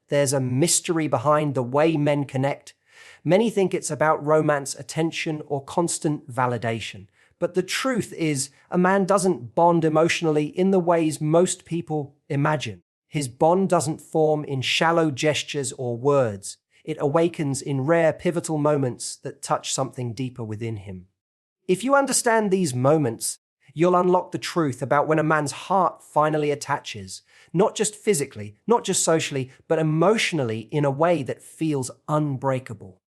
there's a mystery behind the way men connect. Many think it's about romance, attention, or constant validation. But the truth is, a man doesn't bond emotionally in the ways most people imagine. His bond doesn't form in shallow gestures or words. It awakens in rare, pivotal moments that touch something deeper within him. If you understand these moments, you'll unlock the truth about when a man's heart finally attaches, not just physically, not just socially, but emotionally in a way that feels unbreakable.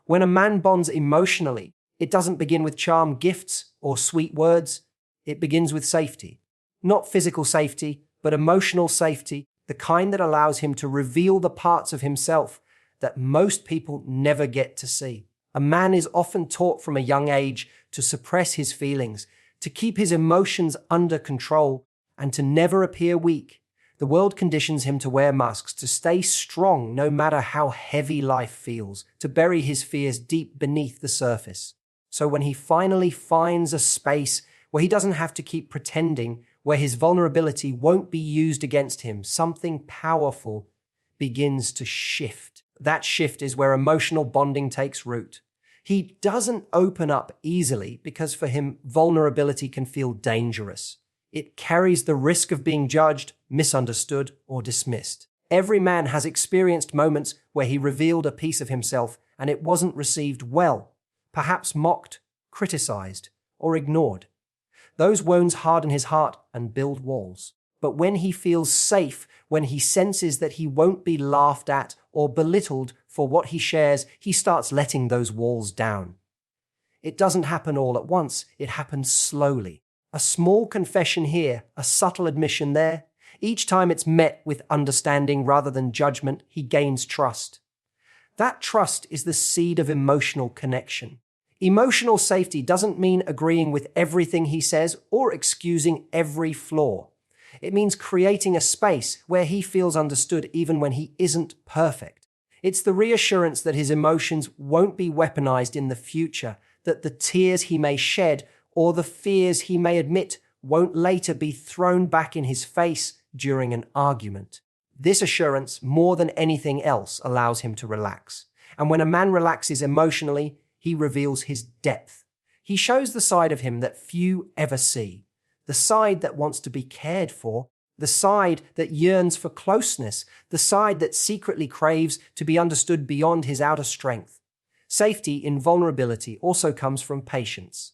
When a man bonds emotionally, it doesn't begin with charm, gifts, or sweet words. It begins with safety. Not physical safety, but emotional safety, the kind that allows him to reveal the parts of himself that most people never get to see. A man is often taught from a young age to suppress his feelings, to keep his emotions under control, and to never appear weak. The world conditions him to wear masks, to stay strong no matter how heavy life feels, to bury his fears deep beneath the surface. So when he finally finds a space where he doesn't have to keep pretending, where his vulnerability won't be used against him, something powerful begins to shift. That shift is where emotional bonding takes root. He doesn't open up easily because for him, vulnerability can feel dangerous. It carries the risk of being judged, misunderstood, or dismissed. Every man has experienced moments where he revealed a piece of himself and it wasn't received well, perhaps mocked, criticized, or ignored. Those wounds harden his heart and build walls. But when he feels safe, when he senses that he won't be laughed at or belittled for what he shares, he starts letting those walls down. It doesn't happen all at once, it happens slowly. A small confession here, a subtle admission there. Each time it's met with understanding rather than judgment, he gains trust. That trust is the seed of emotional connection. Emotional safety doesn't mean agreeing with everything he says or excusing every flaw. It means creating a space where he feels understood even when he isn't perfect. It's the reassurance that his emotions won't be weaponized in the future, that the tears he may shed or the fears he may admit won't later be thrown back in his face during an argument. This assurance, more than anything else, allows him to relax. And when a man relaxes emotionally, he reveals his depth. He shows the side of him that few ever see, the side that wants to be cared for, the side that yearns for closeness, the side that secretly craves to be understood beyond his outer strength. Safety in vulnerability also comes from patience.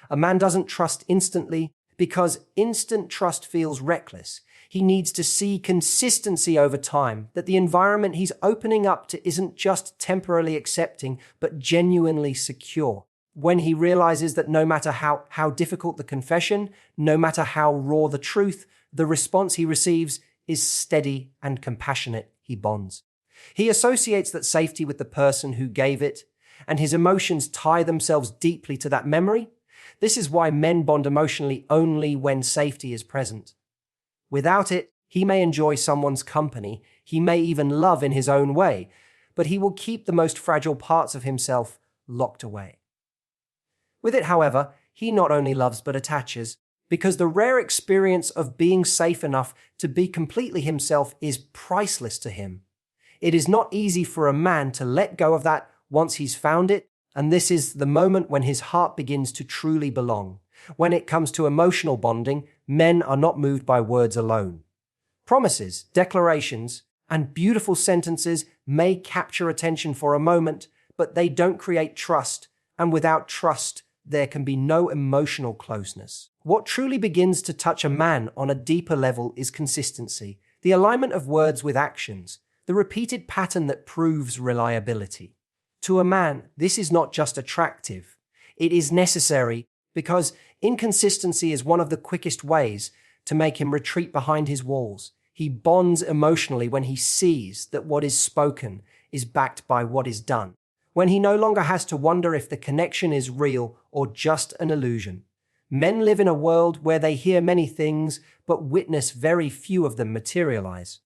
A man doesn't trust instantly because instant trust feels reckless. He needs to see consistency over time, that the environment he's opening up to isn't just temporarily accepting, but genuinely secure. When he realizes that no matter how difficult the confession, no matter how raw the truth, the response he receives is steady and compassionate, he bonds. He associates that safety with the person who gave it, and his emotions tie themselves deeply to that memory. This is why men bond emotionally only when safety is present. Without it, he may enjoy someone's company, he may even love in his own way, but he will keep the most fragile parts of himself locked away. With it, however, he not only loves but attaches, because the rare experience of being safe enough to be completely himself is priceless to him. It is not easy for a man to let go of that once he's found it, and this is the moment when his heart begins to truly belong. When it comes to emotional bonding, men are not moved by words alone. Promises, declarations, and beautiful sentences may capture attention for a moment, but they don't create trust, and without trust, there can be no emotional closeness. What truly begins to touch a man on a deeper level is consistency, the alignment of words with actions, the repeated pattern that proves reliability. To a man, this is not just attractive. It is necessary because inconsistency is one of the quickest ways to make him retreat behind his walls. He bonds emotionally when he sees that what is spoken is backed by what is done, when he no longer has to wonder if the connection is real or just an illusion. Men live in a world where they hear many things but witness very few of them materialize.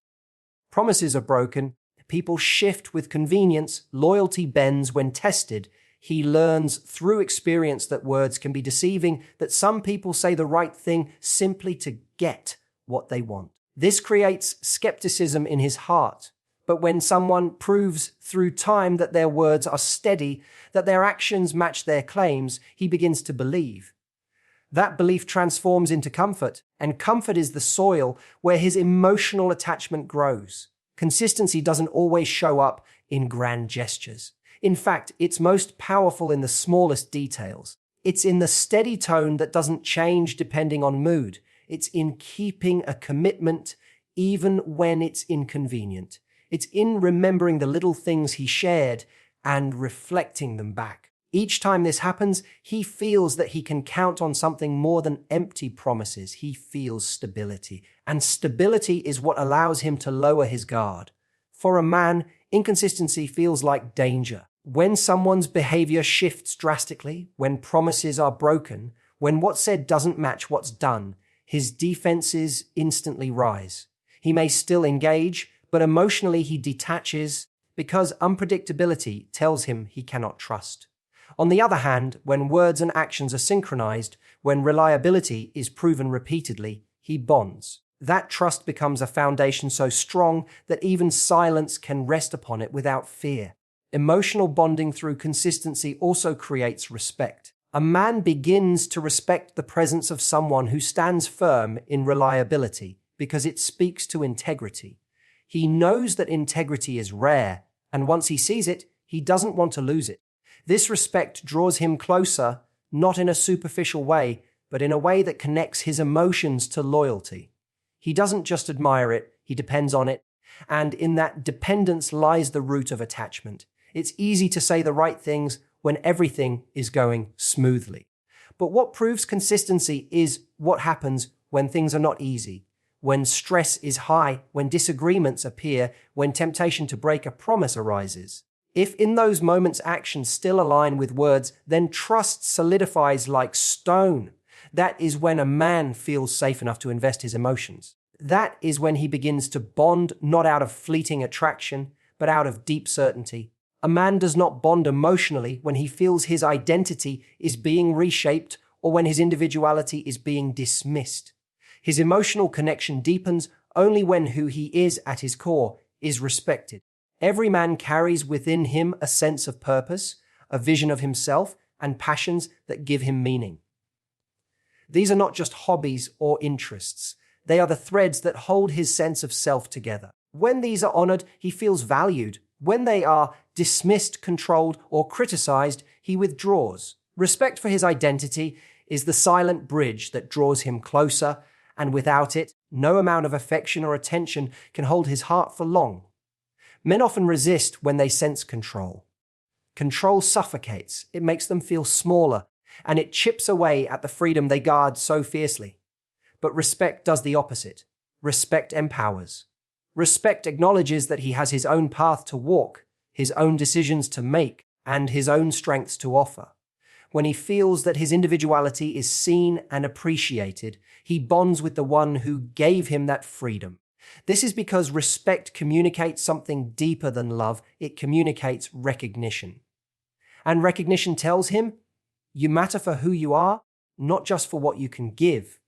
Promises are broken, people shift with convenience, loyalty bends when tested. He learns through experience that words can be deceiving, that some people say the right thing simply to get what they want. This creates skepticism in his heart. But when someone proves through time that their words are steady, that their actions match their claims, he begins to believe. That belief transforms into comfort, and comfort is the soil where his emotional attachment grows. Consistency doesn't always show up in grand gestures. In fact, it's most powerful in the smallest details. It's in the steady tone that doesn't change depending on mood. It's in keeping a commitment even when it's inconvenient. It's in remembering the little things he shared and reflecting them back. Each time this happens, he feels that he can count on something more than empty promises. He feels stability. And stability is what allows him to lower his guard. For a man, inconsistency feels like danger. When someone's behavior shifts drastically, when promises are broken, when what's said doesn't match what's done, his defenses instantly rise. He may still engage, but emotionally he detaches because unpredictability tells him he cannot trust. On the other hand, when words and actions are synchronized, when reliability is proven repeatedly, he bonds. That trust becomes a foundation so strong that even silence can rest upon it without fear. Emotional bonding through consistency also creates respect. A man begins to respect the presence of someone who stands firm in reliability because it speaks to integrity. He knows that integrity is rare, and once he sees it, he doesn't want to lose it. This respect draws him closer, not in a superficial way, but in a way that connects his emotions to loyalty. He doesn't just admire it, he depends on it, and in that dependence lies the root of attachment. It's easy to say the right things when everything is going smoothly. But what proves consistency is what happens when things are not easy, when stress is high, when disagreements appear, when temptation to break a promise arises. If in those moments actions still align with words, then trust solidifies like stone. That is when a man feels safe enough to invest his emotions. That is when he begins to bond not out of fleeting attraction, but out of deep certainty. A man does not bond emotionally when he feels his identity is being reshaped or when his individuality is being dismissed. His emotional connection deepens only when who he is at his core is respected. Every man carries within him a sense of purpose, a vision of himself, and passions that give him meaning. These are not just hobbies or interests. They are the threads that hold his sense of self together. When these are honored, he feels valued. When they are dismissed, controlled, or criticized, he withdraws. Respect for his identity is the silent bridge that draws him closer, and without it, no amount of affection or attention can hold his heart for long. Men often resist when they sense control. Control suffocates, it makes them feel smaller, and it chips away at the freedom they guard so fiercely. But respect does the opposite. Respect empowers. Respect acknowledges that he has his own path to walk, his own decisions to make, and his own strengths to offer. When he feels that his individuality is seen and appreciated, he bonds with the one who gave him that freedom. This is because respect communicates something deeper than love. It communicates recognition. And recognition tells him, you matter for who you are, not just for what you can give.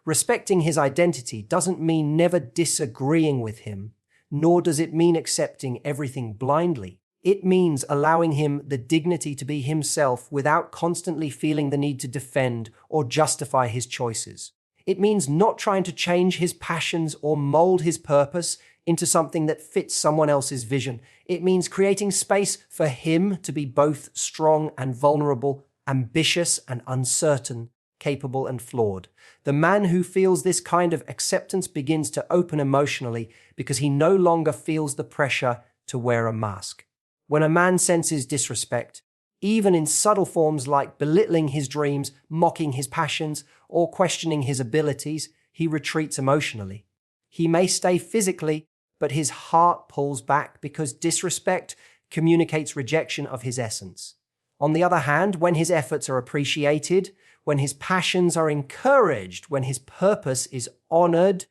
Respecting his identity doesn't mean never disagreeing with him, nor does it mean accepting everything blindly. It means allowing him the dignity to be himself without constantly feeling the need to defend or justify his choices. It means not trying to change his passions or mold his purpose into something that fits someone else's vision. It means creating space for him to be both strong and vulnerable, ambitious and uncertain, capable and flawed. The man who feels this kind of acceptance begins to open emotionally because he no longer feels the pressure to wear a mask. When a man senses disrespect, even in subtle forms like belittling his dreams, mocking his passions, or questioning his abilities, he retreats emotionally. He may stay physically, but his heart pulls back because disrespect communicates rejection of his essence. On the other hand, when his efforts are appreciated, when his passions are encouraged, when his purpose is honored,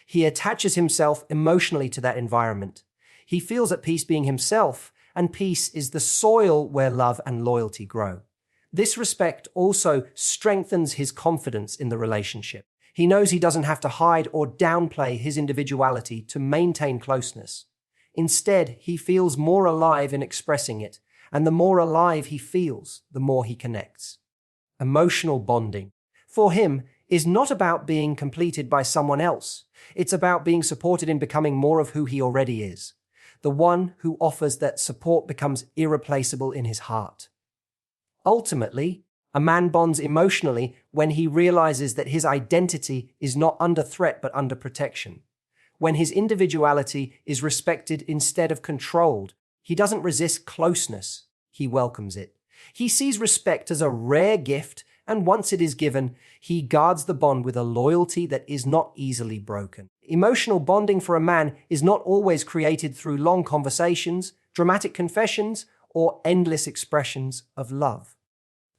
he attaches himself emotionally to that environment. He feels at peace being himself, and peace is the soil where love and loyalty grow. This respect also strengthens his confidence in the relationship. He knows he doesn't have to hide or downplay his individuality to maintain closeness. Instead, he feels more alive in expressing it, and the more alive he feels, the more he connects. Emotional bonding, for him, is not about being completed by someone else. It's about being supported in becoming more of who he already is. The one who offers that support becomes irreplaceable in his heart. Ultimately, a man bonds emotionally when he realizes that his identity is not under threat but under protection. When his individuality is respected instead of controlled, he doesn't resist closeness, he welcomes it. He sees respect as a rare gift, and once it is given, he guards the bond with a loyalty that is not easily broken. Emotional bonding for a man is not always created through long conversations, dramatic confessions, or endless expressions of love.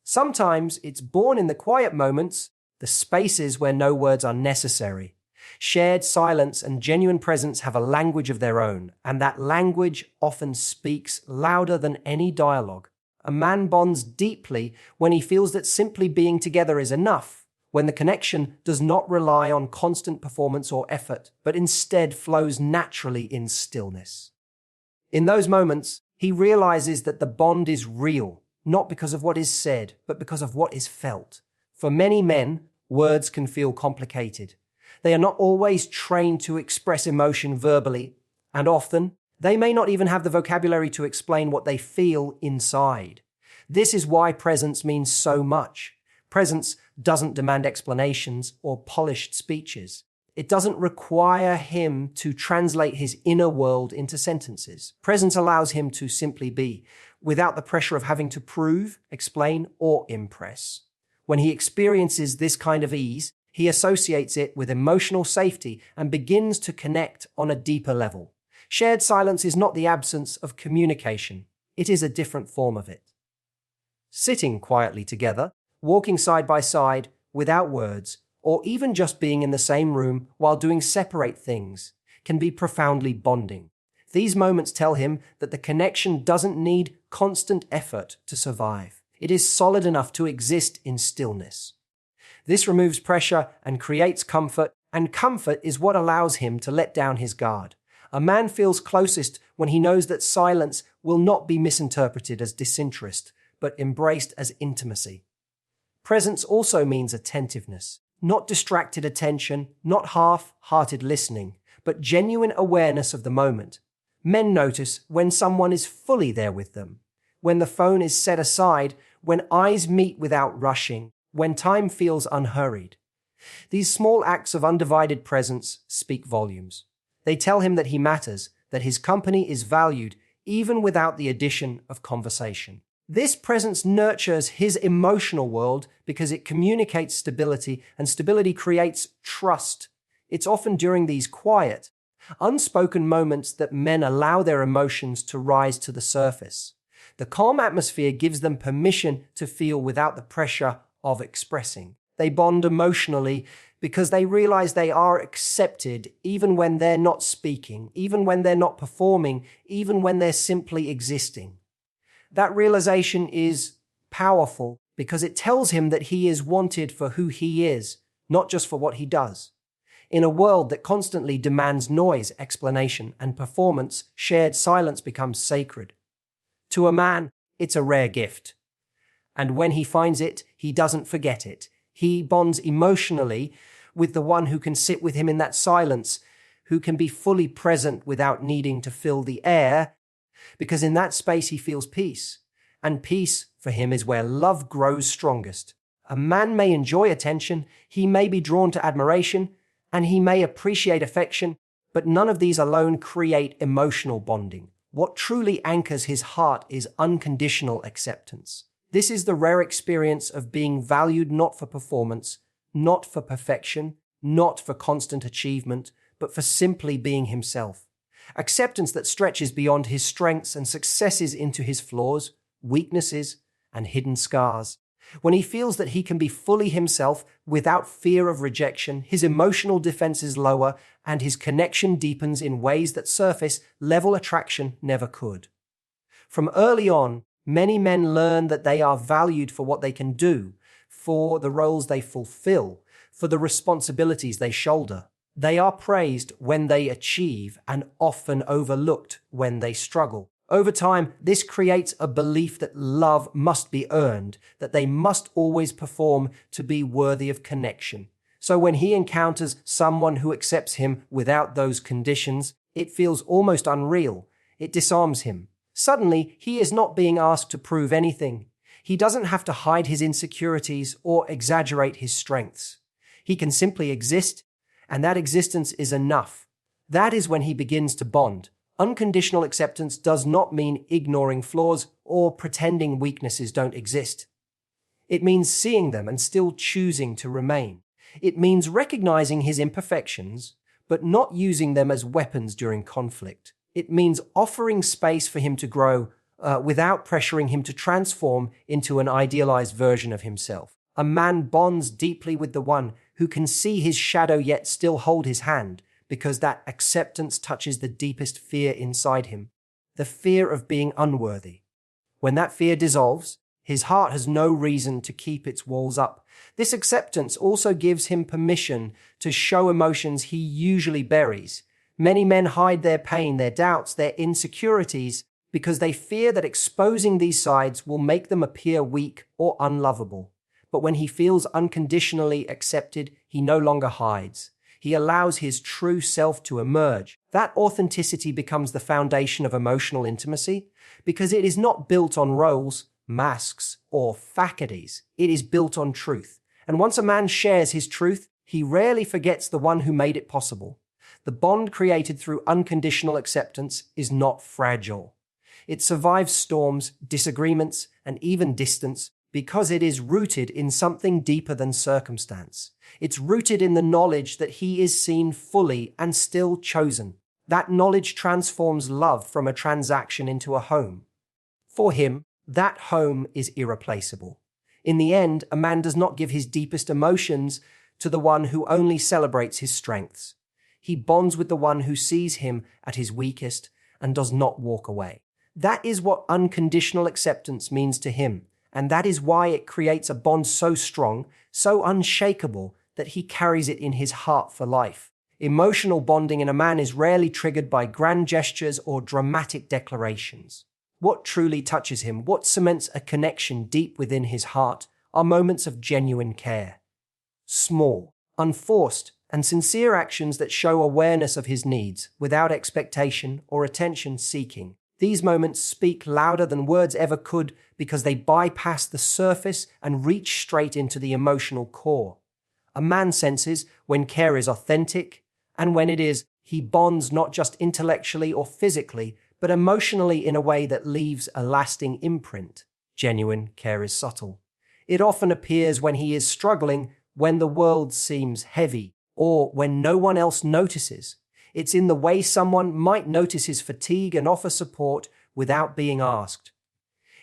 Sometimes it's born in the quiet moments, the spaces where no words are necessary. Shared silence and genuine presence have a language of their own, and that language often speaks louder than any dialogue. A man bonds deeply when he feels that simply being together is enough, when the connection does not rely on constant performance or effort, but instead flows naturally in stillness. In those moments, he realizes that the bond is real, not because of what is said, but because of what is felt. For many men, words can feel complicated. They are not always trained to express emotion verbally, and often, they may not even have the vocabulary to explain what they feel inside. This is why presence means so much. Presence doesn't demand explanations or polished speeches. It doesn't require him to translate his inner world into sentences. Presence allows him to simply be, without the pressure of having to prove, explain, or impress. When he experiences this kind of ease, he associates it with emotional safety and begins to connect on a deeper level. Shared silence is not the absence of communication. It is a different form of it. Sitting quietly together, walking side by side, without words, or even just being in the same room while doing separate things, can be profoundly bonding. These moments tell him that the connection doesn't need constant effort to survive. It is solid enough to exist in stillness. This removes pressure and creates comfort, and comfort is what allows him to let down his guard. A man feels closest when he knows that silence will not be misinterpreted as disinterest, but embraced as intimacy. Presence also means attentiveness, not distracted attention, not half-hearted listening, but genuine awareness of the moment. Men notice when someone is fully there with them, when the phone is set aside, when eyes meet without rushing, when time feels unhurried. These small acts of undivided presence speak volumes. They tell him that he matters, that his company is valued, even without the addition of conversation. This presence nurtures his emotional world because it communicates stability, and stability creates trust. It's often during these quiet, unspoken moments that men allow their emotions to rise to the surface. The calm atmosphere gives them permission to feel without the pressure of expressing. They bond emotionally because they realize they are accepted even when they're not speaking, even when they're not performing, even when they're simply existing. That realization is powerful because it tells him that he is wanted for who he is, not just for what he does. In a world that constantly demands noise, explanation, and performance, shared silence becomes sacred. To a man, it's a rare gift. And when he finds it, he doesn't forget it. He bonds emotionally with the one who can sit with him in that silence, who can be fully present without needing to fill the air, because in that space he feels peace. And peace, for him, is where love grows strongest. A man may enjoy attention, he may be drawn to admiration, and he may appreciate affection, but none of these alone create emotional bonding. What truly anchors his heart is unconditional acceptance. This is the rare experience of being valued not for performance, not for perfection, not for constant achievement, but for simply being himself. Acceptance that stretches beyond his strengths and successes into his flaws, weaknesses, and hidden scars. When he feels that he can be fully himself without fear of rejection, his emotional defenses lower and his connection deepens in ways that surface level attraction never could. From early on, many men learn that they are valued for what they can do, for the roles they fulfill, for the responsibilities they shoulder. They are praised when they achieve and often overlooked when they struggle. Over time, this creates a belief that love must be earned, that they must always perform to be worthy of connection. So when he encounters someone who accepts him without those conditions, it feels almost unreal. It disarms him. Suddenly, he is not being asked to prove anything. He doesn't have to hide his insecurities or exaggerate his strengths. He can simply exist, and that existence is enough. That is when he begins to bond. Unconditional acceptance does not mean ignoring flaws or pretending weaknesses don't exist. It means seeing them and still choosing to remain. It means recognizing his imperfections, but not using them as weapons during conflict. It means offering space for him to grow without pressuring him to transform into an idealized version of himself. A man bonds deeply with the one who can see his shadow yet still hold his hand, because that acceptance touches the deepest fear inside him, the fear of being unworthy. When that fear dissolves, his heart has no reason to keep its walls up. This acceptance also gives him permission to show emotions he usually buries. Many men hide their pain, their doubts, their insecurities, because they fear that exposing these sides will make them appear weak or unlovable. But when he feels unconditionally accepted, he no longer hides. He allows his true self to emerge. That authenticity becomes the foundation of emotional intimacy, because it is not built on roles, masks, or facades. It is built on truth. And once a man shares his truth, he rarely forgets the one who made it possible. The bond created through unconditional acceptance is not fragile. It survives storms, disagreements, and even distance because it is rooted in something deeper than circumstance. It's rooted in the knowledge that he is seen fully and still chosen. That knowledge transforms love from a transaction into a home. For him, that home is irreplaceable. In the end, a man does not give his deepest emotions to the one who only celebrates his strengths. He bonds with the one who sees him at his weakest and does not walk away. That is what unconditional acceptance means to him, and that is why it creates a bond so strong, so unshakable, that he carries it in his heart for life. Emotional bonding in a man is rarely triggered by grand gestures or dramatic declarations. What truly touches him, what cements a connection deep within his heart, are moments of genuine care. Small, unforced, and sincere actions that show awareness of his needs, without expectation or attention seeking. These moments speak louder than words ever could because they bypass the surface and reach straight into the emotional core. A man senses when care is authentic, and when it is, he bonds not just intellectually or physically, but emotionally in a way that leaves a lasting imprint. Genuine care is subtle. It often appears when he is struggling, when the world seems heavy, or when no one else notices. It's in the way someone might notice his fatigue and offer support without being asked.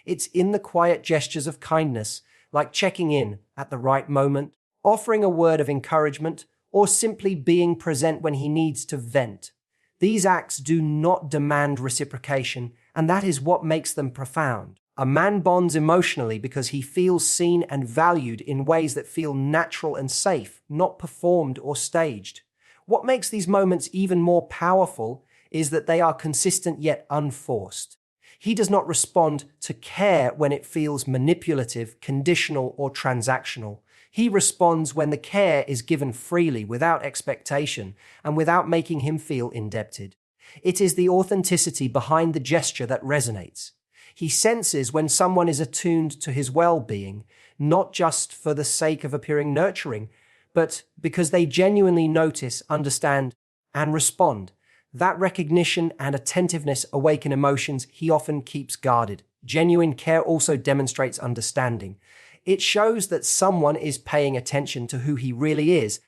It's in the quiet gestures of kindness, like checking in at the right moment, offering a word of encouragement, or simply being present when he needs to vent. These acts do not demand reciprocation, and that is what makes them profound. A man bonds emotionally because he feels seen and valued in ways that feel natural and safe, not performed or staged. What makes these moments even more powerful is that they are consistent yet unforced. He does not respond to care when it feels manipulative, conditional, or transactional. He responds when the care is given freely, without expectation, and without making him feel indebted. It is the authenticity behind the gesture that resonates. He senses when someone is attuned to his well-being, not just for the sake of appearing nurturing, but because they genuinely notice, understand, and respond. That recognition and attentiveness awaken emotions he often keeps guarded. Genuine care also demonstrates understanding. It shows that someone is paying attention to who he really is,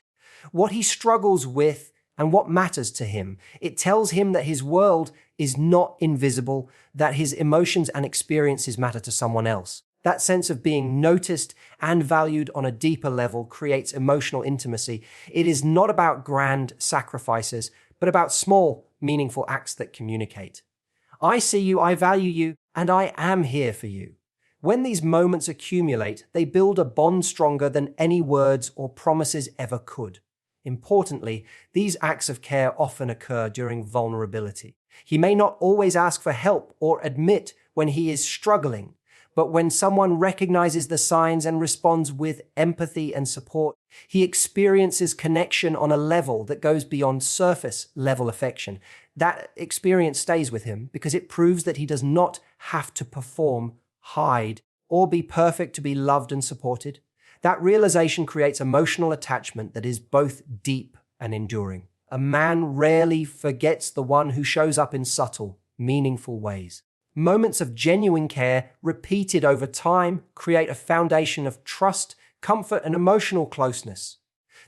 what he struggles with, and what matters to him. It tells him that his world is not invisible, that his emotions and experiences matter to someone else. That sense of being noticed and valued on a deeper level creates emotional intimacy. It is not about grand sacrifices, but about small, meaningful acts that communicate. I see you, I value you, and I am here for you. When these moments accumulate, they build a bond stronger than any words or promises ever could. Importantly, these acts of care often occur during vulnerability. He may not always ask for help or admit when he is struggling, but when someone recognizes the signs and responds with empathy and support, he experiences connection on a level that goes beyond surface level affection. That experience stays with him because it proves that he does not have to perform, hide, or be perfect to be loved and supported. That realization creates emotional attachment that is both deep and enduring. A man rarely forgets the one who shows up in subtle, meaningful ways. Moments of genuine care, repeated over time, create a foundation of trust, comfort, and emotional closeness.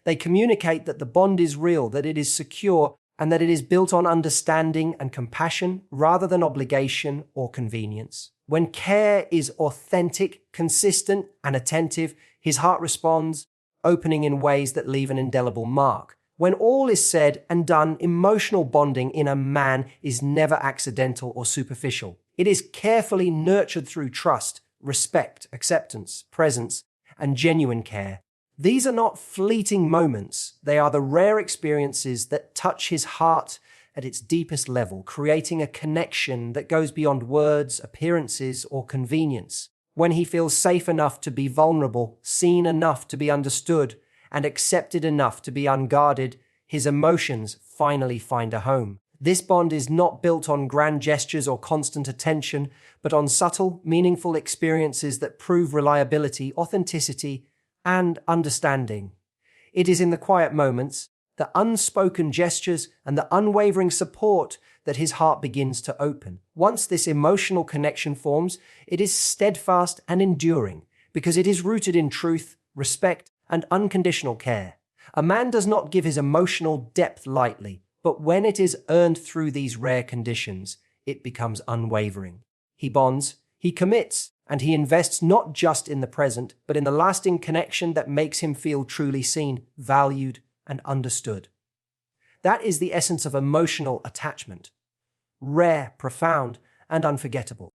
They communicate that the bond is real, that it is secure, and that it is built on understanding and compassion rather than obligation or convenience. When care is authentic, consistent, and attentive, his heart responds, opening in ways that leave an indelible mark. When all is said and done, emotional bonding in a man is never accidental or superficial. It is carefully nurtured through trust, respect, acceptance, presence, and genuine care. These are not fleeting moments. They are the rare experiences that touch his heart at its deepest level, creating a connection that goes beyond words, appearances, or convenience. When he feels safe enough to be vulnerable, seen enough to be understood, and accepted enough to be unguarded, his emotions finally find a home. This bond is not built on grand gestures or constant attention, but on subtle, meaningful experiences that prove reliability, authenticity, and understanding. It is in the quiet moments, the unspoken gestures, and the unwavering support that his heart begins to open. Once this emotional connection forms, it is steadfast and enduring, because it is rooted in truth, respect, and unconditional care. A man does not give his emotional depth lightly, but when it is earned through these rare conditions, it becomes unwavering. He bonds, he commits, and he invests not just in the present, but in the lasting connection that makes him feel truly seen, valued, and understood. That is the essence of emotional attachment. Rare, profound, and unforgettable.